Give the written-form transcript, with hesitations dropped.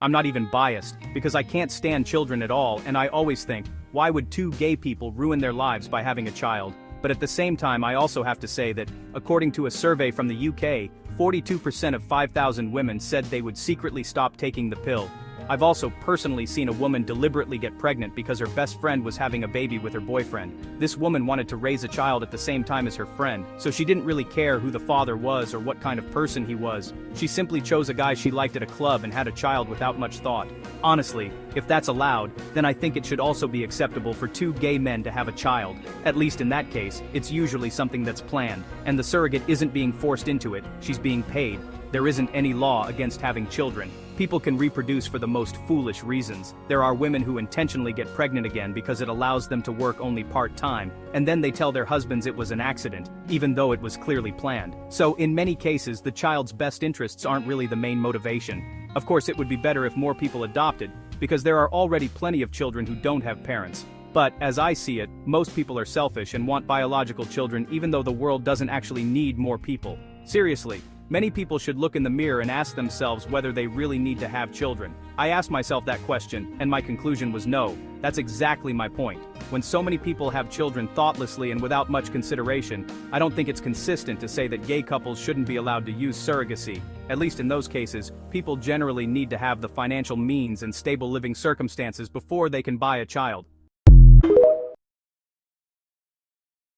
I'm not even biased, because I can't stand children at all, and I always think, why would two gay people ruin their lives by having a child? But at the same time, I also have to say that, according to a survey from the UK, 42% of 5,000 women said they would secretly stop taking the pill. I've also personally seen a woman deliberately get pregnant because her best friend was having a baby with her boyfriend. This woman wanted to raise a child at the same time as her friend, so she didn't really care who the father was or what kind of person he was. She simply chose a guy she liked at a club and had a child without much thought. Honestly, if that's allowed, then I think it should also be acceptable for two gay men to have a child. At least in that case, it's usually something that's planned, and the surrogate isn't being forced into it, she's being paid. There isn't any law against having children. People can reproduce for the most foolish reasons. There are women who intentionally get pregnant again because it allows them to work only part-time, and then they tell their husbands it was an accident, even though it was clearly planned. So in many cases, the child's best interests aren't really the main motivation. Of course, it would be better if more people adopted, because there are already plenty of children who don't have parents. But, as I see it, most people are selfish and want biological children even though the world doesn't actually need more people. Seriously. Many people should look in the mirror and ask themselves whether they really need to have children. I asked myself that question, and my conclusion was no. That's exactly my point. When so many people have children thoughtlessly and without much consideration, I don't think it's consistent to say that gay couples shouldn't be allowed to use surrogacy. At least in those cases, people generally need to have the financial means and stable living circumstances before they can buy a child.